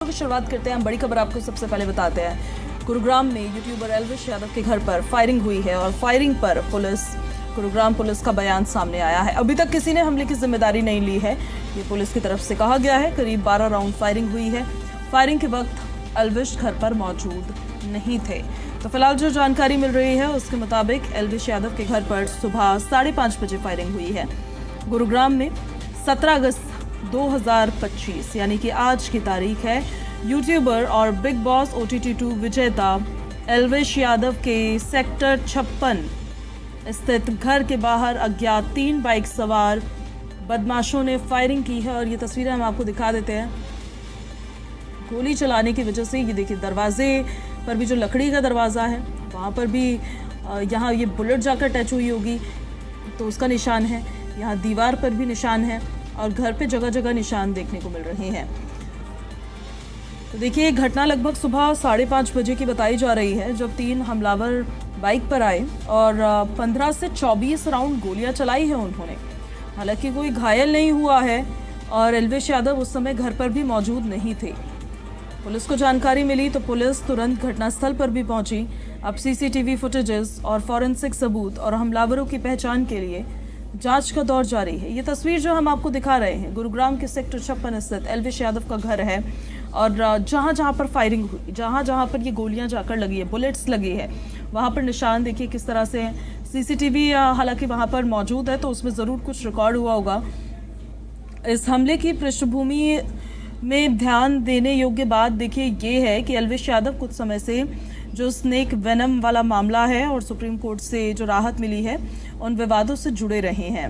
की शुरुआत करते हैं। हम बड़ी खबर आपको सबसे पहले बताते हैं। गुरुग्राम में यूट्यूबर एल्विश यादव के घर पर फायरिंग हुई है और फायरिंग पर गुरुग्राम पुलिस का बयान सामने आया है। अभी तक किसी ने हमले की जिम्मेदारी नहीं ली है, ये पुलिस की तरफ से कहा गया है। करीब 12 राउंड फायरिंग हुई है। फायरिंग के वक्त एल्विश घर पर मौजूद नहीं थे। तो फिलहाल जो जानकारी मिल रही है उसके मुताबिक एल्विश यादव के घर पर सुबह 5:30 बजे फायरिंग हुई है। गुरुग्राम में 17 अगस्त 2025 यानी कि आज की तारीख है। यूट्यूबर और बिग बॉस OTT2 विजेता एल्विश यादव के सेक्टर 56 स्थित घर के बाहर अज्ञात 3 बाइक सवार बदमाशों ने फायरिंग की है और ये तस्वीरें हम आपको दिखा देते हैं। गोली चलाने की वजह से ये देखिए, दरवाजे पर भी जो लकड़ी का दरवाज़ा है वहाँ पर भी यहाँ ये बुलेट जाकर टच हुई होगी तो उसका निशान है। यहाँ दीवार पर भी निशान है और घर पे जगह जगह निशान देखने को मिल रहे हैं। तो देखिए, घटना लगभग सुबह 5:30 बजे की बताई जा रही है, जब 3 हमलावर बाइक पर आए और 15 से 24 राउंड गोलियां चलाई है उन्होंने। हालांकि कोई घायल नहीं हुआ है और एल्विश यादव उस समय घर पर भी मौजूद नहीं थे। पुलिस को जानकारी मिली तो पुलिस तुरंत घटनास्थल पर भी पहुंची। अब CCTV फुटेजेस और फॉरेंसिक सबूत और हमलावरों की पहचान के लिए जांच का दौर जारी है। ये तस्वीर जो हम आपको दिखा रहे हैं गुरुग्राम के सेक्टर 56 स्थित एल्विश यादव का घर है और जहां जहां पर फायरिंग हुई, जहां जहां पर ये गोलियां जाकर लगी है, बुलेट्स लगी है, वहां पर निशान देखिए किस तरह से है। CCTV हालांकि वहां पर मौजूद है तो उसमें ज़रूर कुछ रिकॉर्ड हुआ होगा। इस हमले की पृष्ठभूमि में ध्यान देने योग्य बात देखिए ये है कि एल्विश यादव कुछ समय से जो स्नेक वेनम वाला मामला है और सुप्रीम कोर्ट से जो राहत मिली है उन विवादों से जुड़े रहे हैं।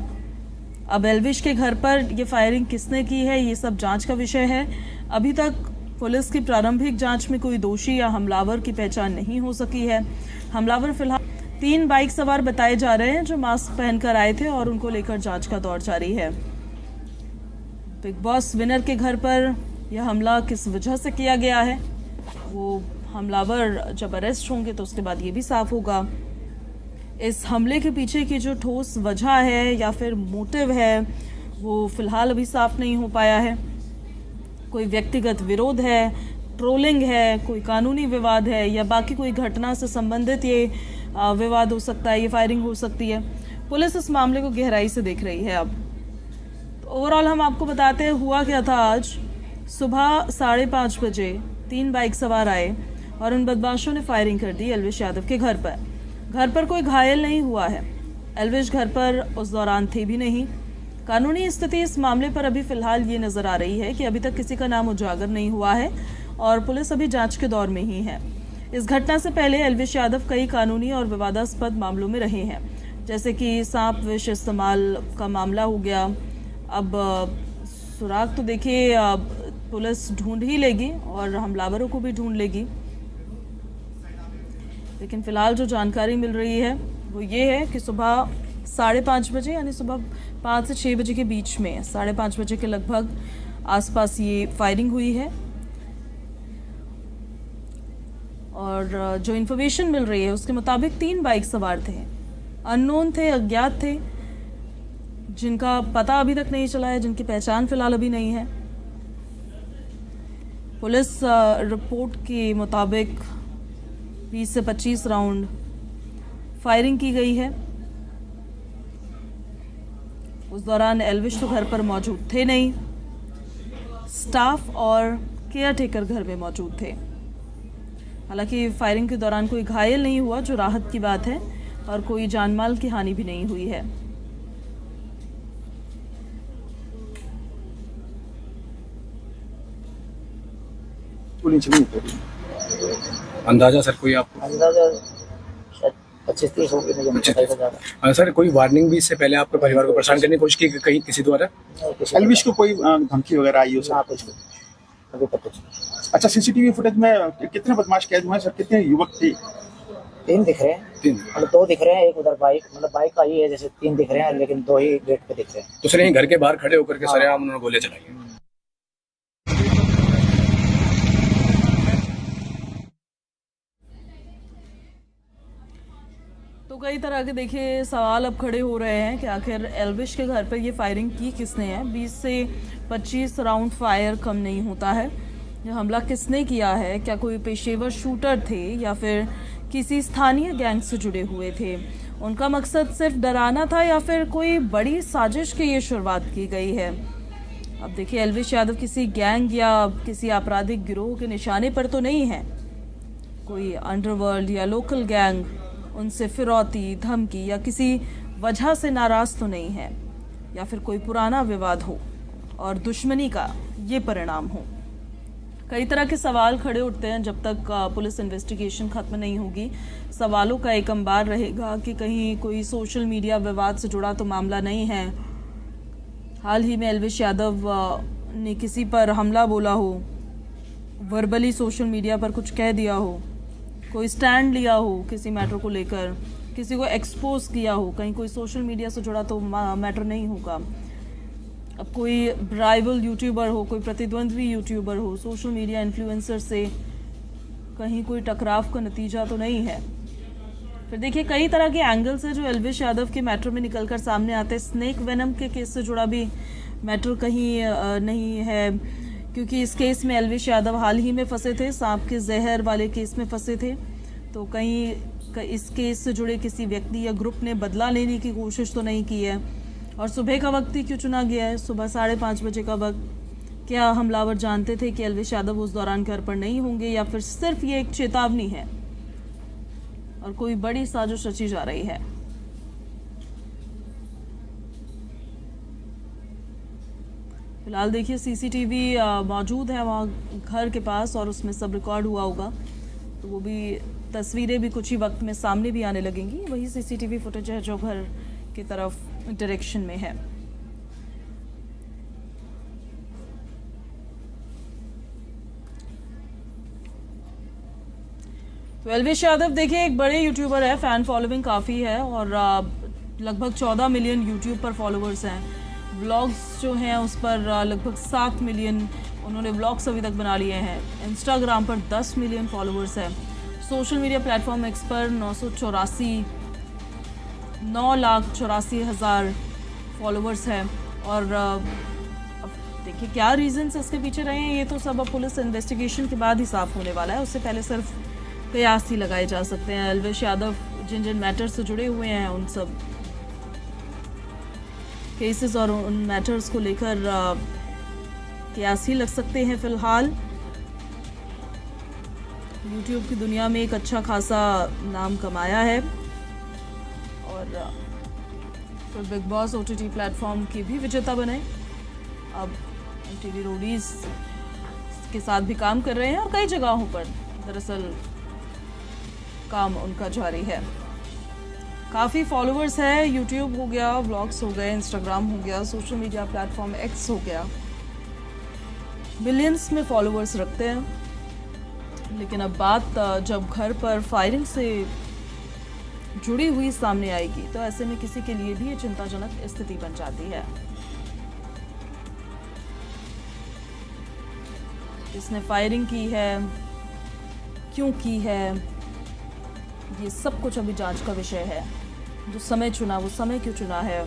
अब एल्विश के घर पर ये फायरिंग किसने की है ये सब जांच का विषय है। अभी तक पुलिस की प्रारंभिक जांच में कोई दोषी या हमलावर की पहचान नहीं हो सकी है। हमलावर फिलहाल 3 बाइक सवार बताए जा रहे हैं जो मास्क पहनकर आए थे और उनको लेकर जांच का दौर जारी है। बिग बॉस विनर के घर पर यह हमला किस वजह से किया गया है, वो हमलावर जब अरेस्ट होंगे तो उसके बाद ये भी साफ होगा। इस हमले के पीछे की जो ठोस वजह है या फिर मोटिव है वो फिलहाल अभी साफ नहीं हो पाया है। कोई व्यक्तिगत विरोध है, ट्रोलिंग है, कोई कानूनी विवाद है या बाकी कोई घटना से संबंधित ये विवाद हो सकता है, ये फायरिंग हो सकती है। पुलिस इस मामले को गहराई से देख रही है। अब तो ओवरऑल हम आपको बताते हैं हुआ क्या था। आज सुबह 5:30 बजे 3 बाइक सवार आए और उन बदमाशों ने फायरिंग कर दी एल्विश यादव के घर पर। घर पर कोई घायल नहीं हुआ है। एल्विश घर पर उस दौरान थे भी नहीं। कानूनी स्थिति इस मामले पर अभी फिलहाल ये नजर आ रही है कि अभी तक किसी का नाम उजागर नहीं हुआ है और पुलिस अभी जांच के दौर में ही है। इस घटना से पहले एल्विश यादव कई कानूनी और विवादास्पद मामलों में रहे हैं, जैसे कि सांप विष इस्तेमाल का मामला हो गया। अब सुराग तो देखिए पुलिस ढूंढ ही लेगी और हमलावरों को भी ढूंढ लेगी, लेकिन फिलहाल जो जानकारी मिल रही है वो ये है कि सुबह 5:30 बजे यानी सुबह 5 से 6 बजे के बीच में 5:30 बजे के लगभग आसपास ये फायरिंग हुई है। और जो इन्फॉर्मेशन मिल रही है उसके मुताबिक 3 बाइक सवार थे, अननोन थे, अज्ञात थे, जिनका पता अभी तक नहीं चला है, जिनकी पहचान फिलहाल अभी नहीं है। पुलिस रिपोर्ट के मुताबिक 20 से 25 राउंड फायरिंग की गई है। उस दौरान एल्विश तो घर पर मौजूद थे नहीं, स्टाफ और केयरटेकर घर में मौजूद थे। हालांकि फायरिंग के दौरान कोई घायल नहीं हुआ, जो राहत की बात है, और कोई जानमाल की हानि भी नहीं हुई है। अंदाजा सर कोई आपको? अंदाजा 25-30 हो गए। सर कोई वार्निंग भी इससे पहले आपके परिवार को परेशान करने की कोशिश की कहीं किसी द्वारा? एल्विश को कोई धमकी वगैरह आई हो सर? कुछ अभी पता चला। अच्छा, CCTV फुटेज में कितने बदमाश कैद हुए हैं सर? कितने युवक थे? 3 दिख रहे हैं, 3 मतलब 2 दिख रहे हैं, एक उधर बाइक, मतलब बाइक आई है, जैसे 3 दिख रहे हैं लेकिन 2 ही गेट पे दिख रहे हैं। तो सर यहीं घर के बाहर खड़े होकर के सरेआम उन्होंने गोलियां चलाई हैं। तो कई तरह के देखिए सवाल अब खड़े हो रहे हैं कि आखिर एल्विश के घर पर ये फायरिंग की किसने है। 20 से 25 राउंड फायर कम नहीं होता है यह हमला किसने किया है, क्या कोई पेशेवर शूटर थे या फिर किसी स्थानीय गैंग से जुड़े हुए थे, उनका मकसद सिर्फ डराना था या फिर कोई बड़ी साजिश की ये शुरुआत की गई है। अब देखिए, एल्विश यादव किसी गैंग या किसी आपराधिक गिरोह के निशाने पर तो नहीं है। कोई अंडरवर्ल्ड या लोकल गैंग उनसे फिरौती, धमकी या किसी वजह से नाराज तो नहीं है, या फिर कोई पुराना विवाद हो और दुश्मनी का ये परिणाम हो। कई तरह के सवाल खड़े उठते हैं जब तक पुलिस इन्वेस्टिगेशन खत्म नहीं होगी। सवालों का एक अंबार रहेगा कि कहीं कोई सोशल मीडिया विवाद से जुड़ा तो मामला नहीं है। हाल ही में एल्विश यादव ने किसी पर हमला बोला हो, वर्बली सोशल मीडिया पर कुछ कह दिया हो, कोई स्टैंड लिया हो किसी मैटर को लेकर, किसी को एक्सपोज किया हो, कहीं कोई सोशल मीडिया से जुड़ा तो मैटर नहीं होगा। अब कोई राइवल यूट्यूबर हो, कोई प्रतिद्वंद्वी यूट्यूबर हो, सोशल मीडिया इन्फ्लुएंसर से कहीं कोई टकराव का नतीजा तो नहीं है। फिर देखिए, कई तरह के एंगल्स है जो एल्विश यादव के मैटर में निकलकर सामने आते हैं। स्नेक वेनम के केस से जुड़ा भी मैटर कहीं नहीं है, क्योंकि इस केस में एल्विश यादव हाल ही में फंसे थे, सांप के जहर वाले केस में फंसे थे। तो कहीं इस केस से जुड़े किसी व्यक्ति या ग्रुप ने बदला लेने की कोशिश तो नहीं की है। और सुबह का वक्त ही क्यों चुना गया है, सुबह 5:30 बजे का वक्त? क्या हमलावर जानते थे कि एल्विश यादव उस दौरान घर पर नहीं होंगे, या फिर सिर्फ ये एक चेतावनी है और कोई बड़ी साजिश रची जा रही है? फिलहाल देखिए, सीसीटीवी मौजूद है वहाँ घर के पास और उसमें सब रिकॉर्ड हुआ होगा, तो वो भी तस्वीरें भी कुछ ही वक्त में सामने भी आने लगेंगी। वही सीसीटीवी फुटेज है जो घर की तरफ डायरेक्शन में है। तो एल्विश यादव देखिए एक बड़े यूट्यूबर है, फैन फॉलोइंग काफ़ी है और लगभग 14 मिलियन यूट्यूब पर फॉलोअर्स हैं। व्लॉग्स जो हैं उस पर लगभग 7 मिलियन उन्होंने व्लॉग्स अभी तक बना लिए हैं। इंस्टाग्राम पर 10 मिलियन फॉलोअर्स हैं। सोशल मीडिया प्लेटफॉर्म एक्स पर 9,84,000 फॉलोअर्स हैं। और अब देखिए क्या रीजंस इसके पीछे रहे हैं, ये तो सब अब पुलिस इन्वेस्टिगेशन के बाद ही साफ होने वाला है। उससे पहले सिर्फ कयास ही लगाए जा सकते हैं। एल्विश यादव जिन जिन मैटर्स से जुड़े हुए हैं उन सब केसेस और उन मैटर्स को लेकर कयास ही लग सकते हैं। फिलहाल यूट्यूब की दुनिया में एक अच्छा खासा नाम कमाया है और फिर बिग बॉस OTT प्लेटफॉर्म की भी विजेता बने। अब टीवी रोडीज के साथ भी काम कर रहे हैं और कई जगहों पर दरअसल काम उनका जारी है। काफ़ी फॉलोअर्स है, यूट्यूब हो गया, व्लॉग्स हो गए, इंस्टाग्राम हो गया, सोशल मीडिया प्लेटफॉर्म एक्स हो गया, मिलियंस में फॉलोअर्स रखते हैं। लेकिन अब बात जब घर पर फायरिंग से जुड़ी हुई सामने आएगी तो ऐसे में किसी के लिए भी ये चिंताजनक स्थिति बन जाती है। किसने फायरिंग की है, क्यों की है, ये सब कुछ अभी जांच का विषय है। जो समय चुना वो समय क्यों चुना है,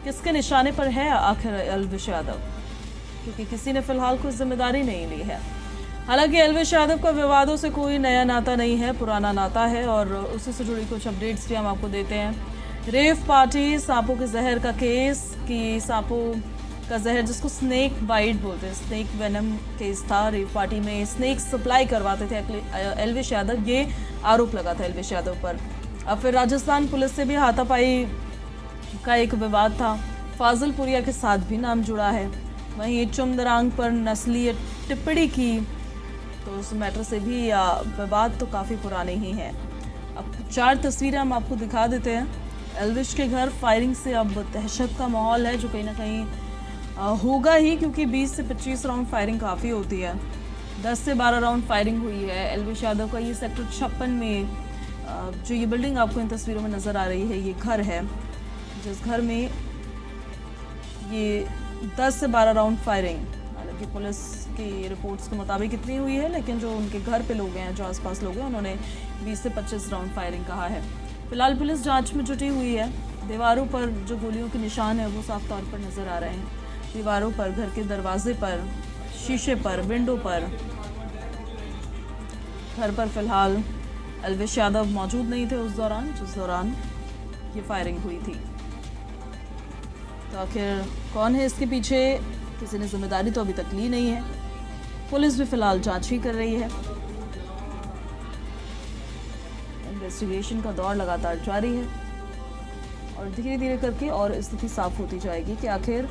किसके निशाने पर है आखिर एल्विश यादव, क्योंकि किसी ने फिलहाल कोई जिम्मेदारी नहीं ली है। हालांकि एल्विश यादव का विवादों से कोई नया नाता नहीं है, पुराना नाता है और उसी से जुड़ी कुछ अपडेट्स भी हम आपको देते हैं। रेव पार्टी, सांपों के जहर का केस कि सांपों का जहर जिसको स्नेक बाइट बोलते हैं, स्नेक वेनम केस था। रेव पार्टी में स्नेक सप्लाई करवाते थे एल्विश यादव, ये आरोप लगा था एल्विश यादव पर। अब फिर राजस्थान पुलिस से भी हाथापाई का एक विवाद था। फाजिलपुरिया के साथ भी नाम जुड़ा है। वहीं चुमदरांग पर नस्लीय टिप्पणी की तो उस मैटर से भी विवाद तो काफ़ी पुराने ही हैं। अब 4 तस्वीरें हम आपको दिखा देते हैं। एल्विश के घर फायरिंग से अब दहशत का माहौल है जो कहीं ना कहीं होगा ही, क्योंकि 20 से 25 राउंड फायरिंग काफ़ी होती है। 10 से 12 राउंड फायरिंग हुई है। एल्विश यादव का ये सेक्टर 56 में जो ये बिल्डिंग आपको इन तस्वीरों में नज़र आ रही है, ये घर है जिस घर में ये 10 से 12 राउंड फायरिंग, हालांकि पुलिस की रिपोर्ट्स के मुताबिक इतनी हुई है, लेकिन जो उनके घर पे लोग हैं, जो आसपास लोग हैं, उन्होंने 20 से 25 राउंड फायरिंग कहा है। फिलहाल पुलिस जांच में जुटी हुई है। दीवारों पर जो गोलियों के निशान है वो साफ तौर पर नज़र आ रहे हैं। दीवारों पर, घर के दरवाजे पर, शीशे पर, विंडो पर। घर पर फिलहाल एल्विश यादव मौजूद नहीं थे उस दौरान जिस दौरान ये फायरिंग हुई थी। तो आखिर कौन है इसके पीछे, किसी ने जिम्मेदारी तो अभी तक ली नहीं है। पुलिस भी फिलहाल जांच ही कर रही है। इन्वेस्टिगेशन का दौर लगातार जारी है और धीरे धीरे करके और स्थिति साफ होती जाएगी कि आखिर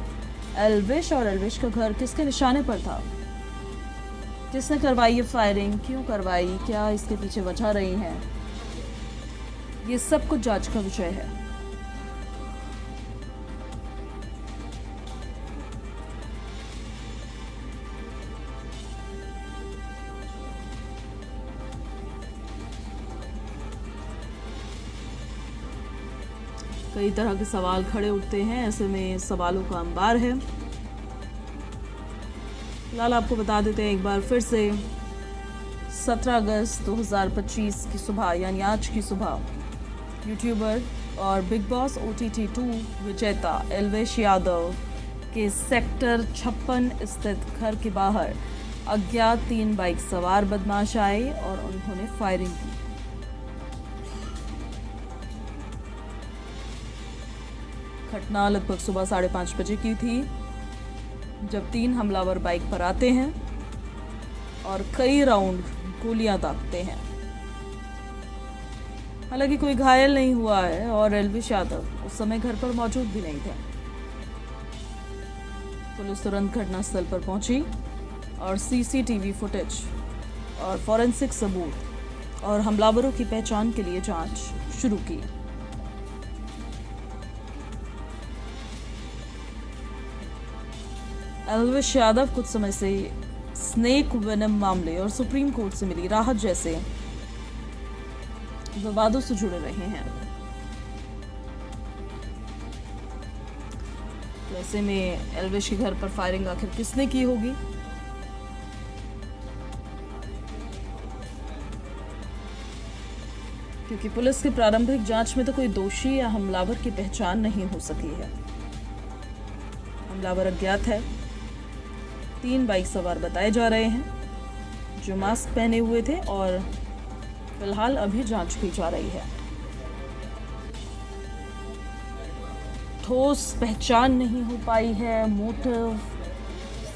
एल्विश और एल्विश का घर किसके निशाने पर था, किसने करवाई ये फायरिंग, क्यों करवाई, क्या इसके पीछे वजह रही है। ये सब कुछ जांच का विषय है। कई तरह के सवाल खड़े उठते हैं, ऐसे में सवालों का अंबार है। फिलहाल आपको बता देते हैं एक बार फिर से 17 अगस्त 2025 की सुबह यानी आज की सुबह यूट्यूबर और बिग बॉस OTT 2 विजेता एल्विश यादव के सेक्टर 56 स्थित घर के बाहर अज्ञात 3 बाइक सवार बदमाश आए और उन्होंने फायरिंग की। घटना लगभग सुबह 5:30 बजे की थी जब 3 हमलावर बाइक पर आते हैं और कई राउंड गोलियां दागते हैं। हालांकि कोई घायल नहीं हुआ है और एल्विश यादव उस समय घर पर मौजूद भी नहीं थे। पुलिस तुरंत घटनास्थल पर पहुंची और CCTV फुटेज और फॉरेंसिक सबूत और हमलावरों की पहचान के लिए जांच शुरू की। एल्विश यादव कुछ समय से स्नेक वेनम मामले और सुप्रीम कोर्ट से मिली राहत जैसे विवादों से जुड़े रहे हैं। ऐसे में एल्विश के घर पर फायरिंग आखिर किसने की होगी, क्योंकि पुलिस की प्रारंभिक जांच में तो कोई दोषी या हमलावर की पहचान नहीं हो सकी है। हमलावर अज्ञात है। 3 बाइक सवार बताए जा रहे हैं जो मास्क पहने हुए थे और फिलहाल अभी जांच की जा रही है। ठोस पहचान नहीं हो पाई है, मोटिव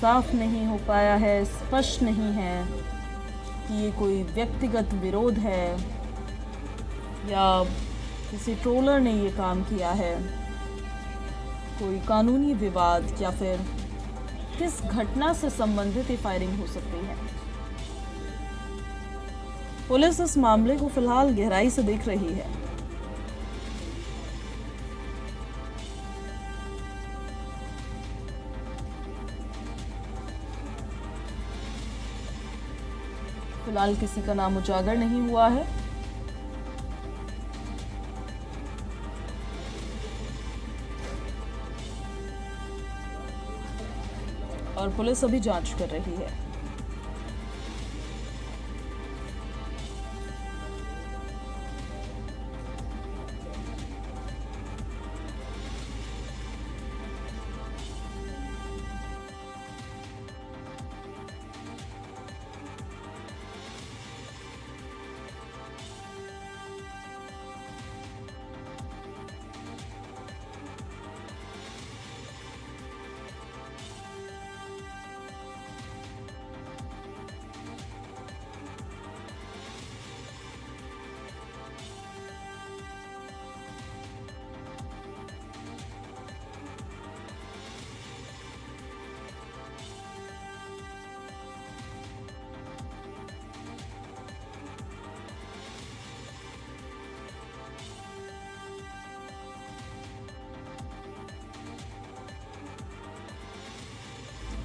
साफ नहीं हो पाया है, स्पष्ट नहीं है कि ये कोई व्यक्तिगत विरोध है या किसी ट्रोलर ने ये काम किया है, कोई कानूनी विवाद या फिर किस घटना से संबंधित ये फायरिंग हो सकती है। पुलिस इस मामले को फिलहाल गहराई से देख रही है। फिलहाल किसी का नाम उजागर नहीं हुआ है। और पुलिस अभी जांच कर रही है।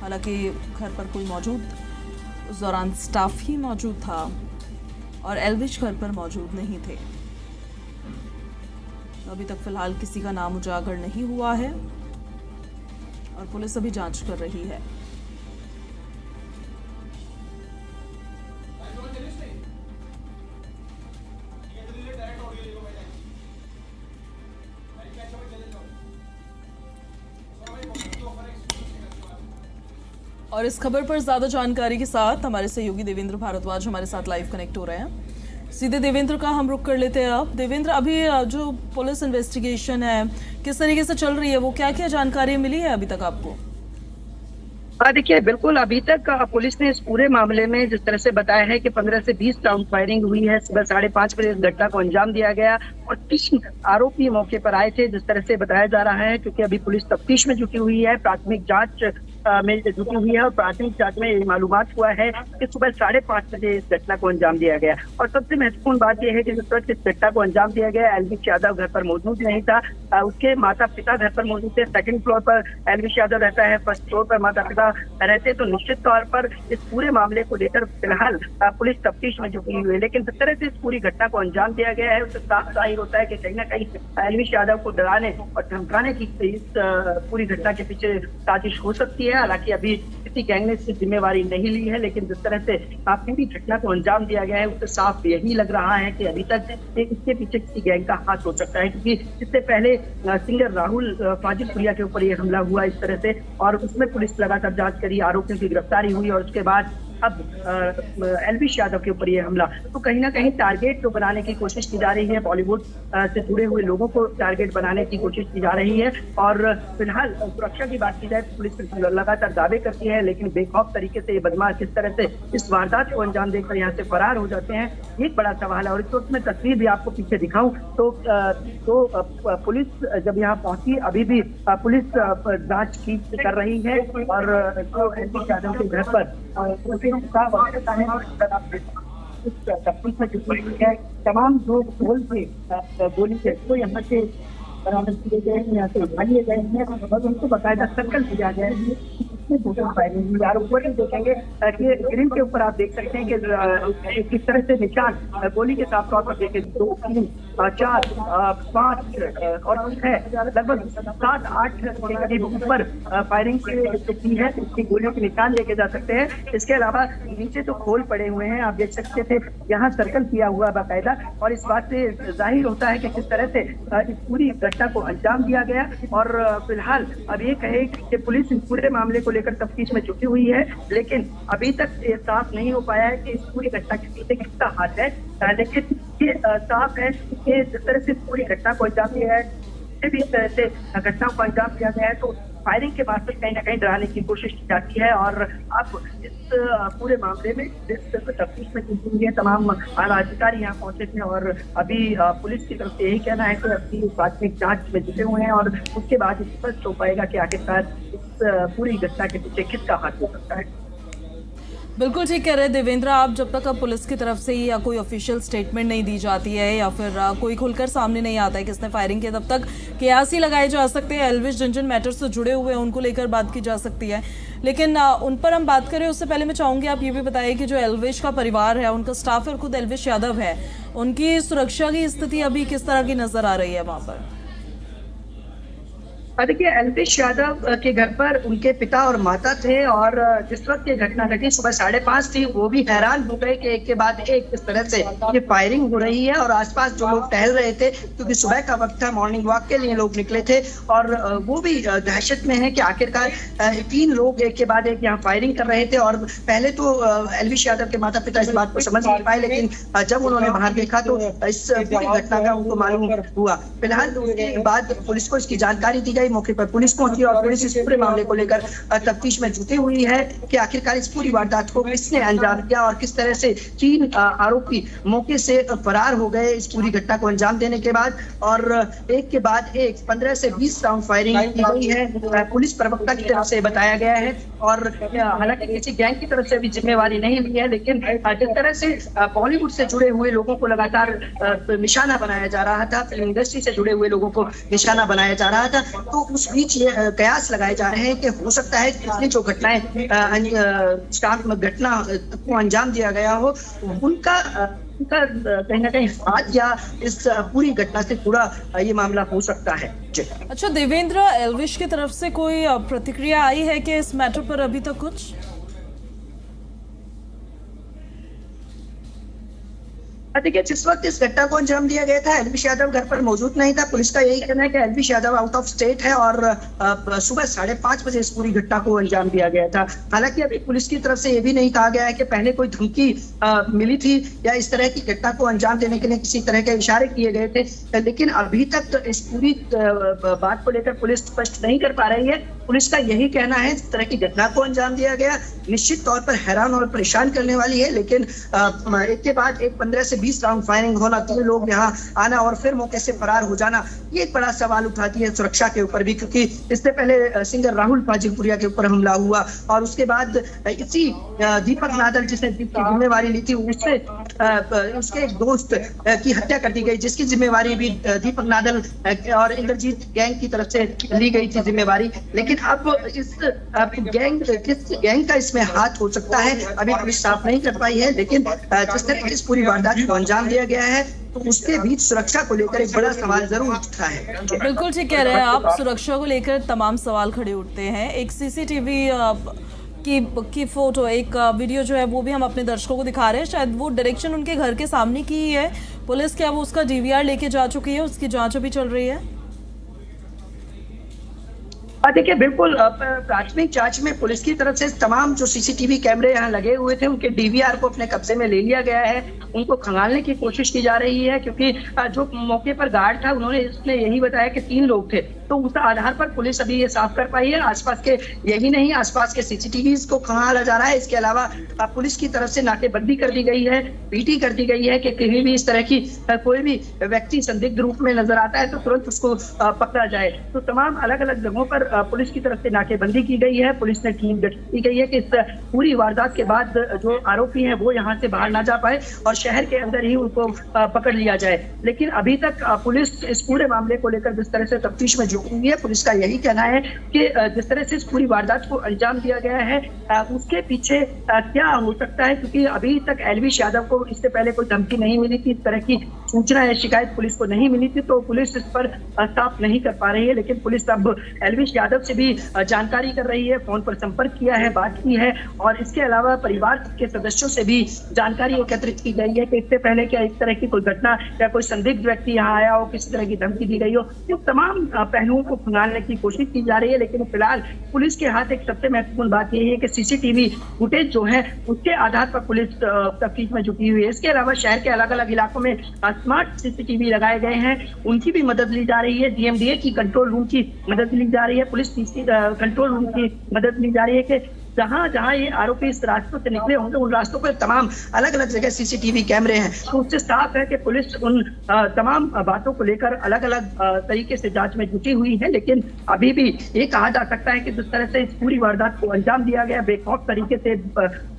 हालांकि घर पर कोई मौजूद उस दौरान स्टाफ ही मौजूद था और एल्विश घर पर मौजूद नहीं थे। अभी तक फिलहाल किसी का नाम उजागर नहीं हुआ है और पुलिस अभी जांच कर रही है। और इस खबर पर ज्यादा जानकारी के साथ हमारे सहयोगी देवेंद्र भारद्वाज हमारे साथ लाइव कनेक्ट हो रहे हैं। सीधे देवेंद्र का हम रुख कर लेते हैं। अब देवेंद्र, अभी जो पुलिस इन्वेस्टिगेशन है किस तरीके से चल रही है, वो क्या क्या जानकारी मिली है अभी तक आपको? देखिए, बिल्कुल अभी तक पुलिस ने इस पूरे मामले में जिस तरह से बताया है कि 15 से 20 राउंड फायरिंग हुई है। सुबह 5:30 बजे इस घटना को अंजाम दिया गया और 3 आरोपी मौके पर आए थे, जिस तरह से बताया जा रहा है, क्योंकि अभी पुलिस तफ्तीश में जुटी हुई है, प्राथमिक जांच में जुटी हुई है और प्राथमिक जांच में ये मालूमात हुआ है कि सुबह 5:30 बजे इस घटना को अंजाम दिया गया। और सबसे महत्वपूर्ण बात यह है कि जिस वक्त इस घटना को अंजाम दिया गया, एल्विश यादव घर पर मौजूद नहीं था, उसके माता पिता घर पर मौजूद थे। सेकंड फ्लोर पर एल्विश यादव रहता है, फर्स्ट फ्लोर पर माता पिता रहते। तो निश्चित तौर पर इस पूरे मामले को लेकर फिलहाल पुलिस तफ्तीश में जुटी हुई है, लेकिन जिस तरह से इस पूरी घटना को अंजाम दिया गया है उससे साफ जाहिर होता है कि कहीं ना कहीं एल्विश यादव को डराने और धमकाने की इस पूरी घटना के पीछे साजिश हो सकती है। हालांकि अभी किसी गैंग ने इसकी जिम्मेवारी नहीं ली है, लेकिन जिस तरह से पूरी घटना को अंजाम दिया गया है उससे साफ यही लग रहा है कि अभी तक इसके पीछे किसी गैंग का हाथ हो सकता है, क्योंकि इससे पहले सिंगर राहुल फाजिलपुरिया के ऊपर यह हमला हुआ इस तरह से, और उसमें पुलिस लगातार जांच करी, आरोपियों की गिरफ्तारी हुई और उसके बाद अब एल्विश यादव के ऊपर यह हमला। तो कहीं ना कहीं टारगेट तो बनाने की कोशिश की जा रही है, बॉलीवुड से जुड़े हुए लोगों को टारगेट बनाने की कोशिश की जा रही है। और फिलहाल सुरक्षा की बात की जाए तो पुलिस लगातार दावे करती है, लेकिन बेखौफ तरीके से ये बदमाश किस तरह से इस वारदात को अंजाम देकर यहाँ से फरार हो जाते हैं, ये एक बड़ा सवाल है। और इस वक्त मैं तस्वीर भी आपको पीछे दिखाऊं तो पुलिस जब यहाँ पहुंची, अभी भी पुलिस जांच की कर रही है और एल्विश यादव के घर पर तमाम जो गोल थे गोली के तो यहाँ से बरामद किए गए हैं, यहाँ से उठा लिए गए हैं और उनको बाकायदा सर्कल दिया गया है। ऊपर देखेंगे कि ग्रिल के ऊपर आप देख सकते हैं कि किस तरह से निशान गोली के साफ तौर पर देखें 2, 3, 4, 5 और 6 लगभग 7-8 के करीब ऊपर फायरिंग की है, इसकी गोलियों के निशान देखे जा सकते हैं। इसके अलावा नीचे तो खोल पड़े हुए हैं, आप देख सकते थे यहाँ सर्कल किया हुआ बाकायदा, और इस बात से जाहिर होता है कि किस तरह से इस पूरी घटना को अंजाम दिया गया। और फिलहाल अब ये कहे कि पुलिस इस पूरे मामले को लेकर तफ्तीश में जुटी हुई है, लेकिन अभी तक ये साफ नहीं हो पाया है कि इस पूरी घटना के पीछे किसका हाथ है। लेकिन ये साफ है कि जिस तरह से पूरी घटना को अंजाम दिया है, इस तरह से घटना को अंजाम दिया गया है, तो फायरिंग के बाद कहीं ना कहीं डराने की कोशिश की जाती है। और अब इस पूरे मामले में तफ्तीश में जुटी हुई है, तमाम आला अधिकारी यहाँ पहुंचे थे और अभी पुलिस की तरफ से यही कहना है कि अभी प्राथमिक जांच में जुटे हुए हैं और उसके बाद स्पष्ट हो पाएगा कि आखिरकार इस पूरी घटना के पीछे किसका हाथ हो सकता है। बिल्कुल ठीक कह रहे हैं देवेंद्र आप। जब तक अब पुलिस की तरफ से या कोई ऑफिशियल स्टेटमेंट नहीं दी जाती है या फिर कोई खुलकर सामने नहीं आता है किसने फायरिंग की, तब तक कयास ही लगाए जा सकते हैं। एल्विश जिन मैटर से जुड़े हुए हैं उनको लेकर बात की जा सकती है, लेकिन उन पर हम बात करें उससे पहले मैं चाहूंगी आप ये भी बताइए कि जो एल्विश का परिवार है, उनका स्टाफ है और खुद एल्विश यादव है, उनकी सुरक्षा की स्थिति अभी किस तरह की नजर आ रही है वहां पर? देखिए, एल्विश यादव के घर पर उनके पिता और माता थे और जिस वक्त ये घटना घटी सुबह 5:30 थी, वो भी हैरान हो गए कि एक के बाद एक किस तरह से ये फायरिंग हो रही है। और आसपास जो लोग टहल रहे थे, क्योंकि सुबह का वक्त था, मॉर्निंग वॉक के लिए लोग निकले थे और वो भी दहशत में है कि आखिरकार 3 लोग एक के बाद एक यहाँ फायरिंग कर रहे थे। और पहले तो एल्विश यादव के माता पिता इस बात को समझ नहीं पाए, लेकिन जब उन्होंने बाहर देखा तो इस पूरी घटना का उनको मालूम हुआ। फिलहाल उसके बाद पुलिस को इसकी जानकारी दी गई, मौके पर पुलिस पहुंची और पुलिस इस पूरे मामले को लेकर तफ्तीश में जुटी हुई है कि आखिरकार इस पूरी वारदात को किसने अंजाम दिया और किस तरह से 3 आरोपी मौके से फरार हो गए इस पूरी घटना को अंजाम देने के बाद। और एक के बाद एक 15 से 20 राउंड फायरिंग की गई है, पुलिस प्रवक्ता की तरफ से बताया गया है। और हालांकि किसी गैंग की तरफ से भी जिम्मेवारी नहीं ली है, लेकिन जिस तरह से बॉलीवुड से जुड़े हुए लोगों को लगातार निशाना बनाया जा रहा था, फिल्म इंडस्ट्री से जुड़े हुए लोगों को निशाना बनाया जा रहा था, तो उस बीच ये कयास लगाए जा रहे हैं कि हो सकता है इसने जो घटनाएं घटना को अंजाम दिया गया हो, उनका कहीं ना कहीं हाथ या इस पूरी घटना से जुड़ा ये मामला हो सकता है। अच्छा देवेंद्र, एल्विश की तरफ से कोई प्रतिक्रिया आई है कि इस मैटर पर अभी तक कुछ? देखिए, जिस वक्त इस घटना को अंजाम दिया गया था, एलविश यादव घर पर मौजूद नहीं था। पुलिस का यही कहना है कि Elvish Yadav out of state है और सुबह 5:30 बजे इस पूरी घटना को अंजाम दिया गया था। हालांकि अभी पुलिस की तरफ से ये भी नहीं कहा गया है कि पहले कोई धमकी मिली थी या इस तरह की घटना को अंजाम देने के लिए किसी तरह के इशारे किए गए थे, लेकिन अभी तक तो इस पूरी बात को लेकर पुलिस स्पष्ट नहीं कर पा रही है। पुलिस का यही कहना है इस तरह की घटना को अंजाम दिया गया निश्चित तौर पर हैरान और परेशान करने वाली है, लेकिन एक के बाद एक 15 से 20 राउंड फायरिंग होना, 3 लोग यहाँ आना और फिर मौके से फरार हो जाना, ये एक बड़ा सवाल उठाती है सुरक्षा के ऊपर भी, क्योंकि इससे पहले सिंगर राहुल फाजिलपुरिया के ऊपर हमला हुआ और उसके बाद इसी दीपक नादल जिसने जिम्मेवारी ली थी उससे उसके एक दोस्त की हत्या कर दी गई, जिसकी जिम्मेवारी भी दीपक नादल और इंद्रजीत गैंग की तरफ से ली गई थी जिम्मेवारी। लेकिन अब इस गैंग किस गैंग का इसमें हाथ हो सकता है अभी पुलिस साफ नहीं कर पाई है, लेकिन जिस तरह इस पूरी वारदात को अंजाम दिया गया है तो उसके बीच सुरक्षा को लेकर एक बड़ा सवाल जरूर उठता है। बिल्कुल ठीक कह रहे हैं आप, सुरक्षा को लेकर तमाम सवाल खड़े उठते हैं। एक सीसीटीवी की फोटो, एक वीडियो जो है वो भी हम अपने दर्शकों को दिखा रहे हैं, शायद वो डायरेक्शन उनके घर के सामने की ही है। पुलिस क्या वो उसका डीवीआर लेके जा चुकी है, उसकी जांच अभी चल रही है। देखिए, बिल्कुल प्राथमिक जांच में पुलिस की तरफ से तमाम जो सीसीटीवी कैमरे यहाँ लगे हुए थे उनके डीवीआर को अपने कब्जे में ले लिया गया है, उनको खंगालने की कोशिश की जा रही है, क्योंकि जो मौके पर गार्ड था उसने यही बताया कि 3 लोग थे, तो उस आधार पर पुलिस अभी ये साफ कर पाई है। आसपास के यही नहीं, आसपास के सीसीटीवी को खंगाला जा रहा है। इसके अलावा पुलिस की तरफ से नाकेबंदी कर दी गई है, पीटी कर दी गई है कि कहीं भी इस तरह की कोई भी व्यक्ति संदिग्ध रूप में नजर आता है तो तुरंत उसको पकड़ा जाए। तो तमाम अलग अलग जगहों पर पुलिस की तरफ से नाकेबंदी की गई है। पुलिस ने टीम गठित की गई है कि इस पूरी वारदात के बाद जो आरोपी हैं वो यहाँ से बाहर ना जा पाए और शहर के अंदर ही उनको पकड़ लिया जाए। लेकिन अभी तक पुलिस इस पूरे मामले को लेकर जिस तरह से तफ्तीश में जुटी हुई है, पुलिस का यही कहना है कि जिस तरह से इस पूरी वारदात को अंजाम दिया गया है उसके पीछे क्या हो सकता है, क्योंकि अभी तक एलविश यादव को इससे पहले कोई धमकी नहीं मिली थी, इस तरह की सूचना या शिकायत पुलिस को नहीं मिली थी, तो पुलिस इस पर साफ नहीं कर पा रही है। लेकिन पुलिस अब एलविश यादव से भी जानकारी कर रही है, फोन पर संपर्क किया है, बात की है और इसके अलावा परिवार के सदस्यों से भी जानकारी एकत्रित की गई है कि इससे पहले क्या इस तरह की कोई घटना या कोई संदिग्ध व्यक्ति यहाँ आया हो, किसी तरह की धमकी दी गई हो। इन तमाम पहलुओं को खंगालने की कोशिश की जा रही है। लेकिन फिलहाल पुलिस के हाथ एक सबसे महत्वपूर्ण बात यही है कि सीसीटीवी फुटेज जो है उसके आधार पर पुलिस तफ्तीश में जुटी हुई है। इसके अलावा शहर के अलग अलग इलाकों में स्मार्ट सीसीटीवी लगाए गए हैं, उनकी भी मदद ली जा रही है। डीएमडीए की कंट्रोल रूम की मदद ली जा रही है, पुलिस कंट्रोल रूम की मदद ली जा रही है कि जहां जहां ये आरोपी इस रास्तों से निकले होंगे उन रास्तों पर तमाम अलग अलग जगह सीसीटीवी कैमरे हैं। तो उससे साफ है कि पुलिस उन तमाम बातों को लेकर अलग अलग तरीके से जांच में जुटी हुई है। लेकिन अभी भी ये कहा जा सकता है कि जिस तरह से इस पूरी वारदात को अंजाम दिया गया, बेखौफ तरीके से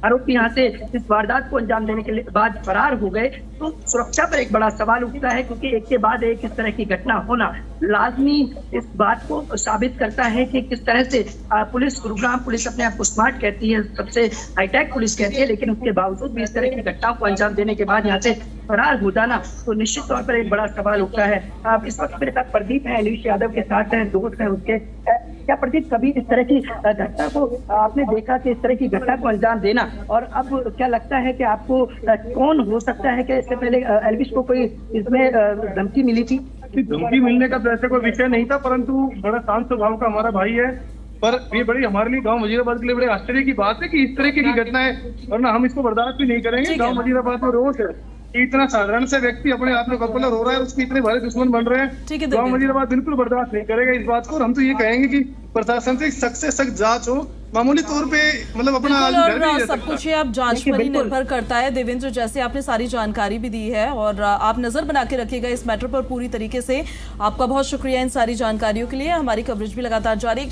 आरोपी यहाँ से इस वारदात को अंजाम देने के बाद फरार हो गए, तो सुरक्षा पर एक बड़ा सवाल उठता है, क्योंकि एक के बाद एक इस तरह की घटना होना लाजमी इस बात को साबित करता है कि किस तरह से पुलिस, गुरुग्राम पुलिस अपने आप को स्मार्ट कहती है, सबसे हाईटेक पुलिस कहती है, लेकिन उसके बावजूद भी इस तरह की घटनाओं को अंजाम देने के बाद यहाँ से फरार हो जाना तो निश्चित तौर पर एक बड़ा सवाल उठता है। इस वक्त मेरे साथ प्रदीप है, एलविश यादव के साथ है, दोस्त है उसके। क्या प्रदीप, कभी इस तरह की घटना को आपने देखा कि इस तरह की घटना को अंजाम देना, और अब क्या लगता है कि आपको कौन हो सकता है कि इससे पहले एलविश को कोई इसमें धमकी मिली थी? धमकी मिलने का तो ऐसा कोई विषय नहीं था, परंतु बड़ा शांत स्वभाव का हमारा भाई है। पर ये बड़ी हमारे लिए, गांव वजीराबाद के लिए बड़े आश्चर्य की बात है कि इस तरह की घटना है, वरना हम इसको बर्दाश्त भी नहीं करेंगे। गांव वजीराबाद में रोष है कि इतना साधारण से व्यक्ति अपने आप में पॉपुलर हो रहा है, उसके इतने बड़े दुश्मन बन रहे हैं। गांव वजीराबाद बिल्कुल बर्दाश्त नहीं करेगा इस बात को, और हम तो ये कहेंगे कि प्रशासन से सख्त से सख्त जांच हो, मामूली तौर पे मतलब अपना घर सब कुछ आप जांच पर ही निर्भर करता है। देवेंद्र, जैसे आपने सारी जानकारी भी दी है और आप नजर बना के रखिएगा इस मैटर पर पूरी तरीके से। आपका बहुत शुक्रिया इन सारी जानकारियों के लिए। हमारी कवरेज भी लगातार जारी।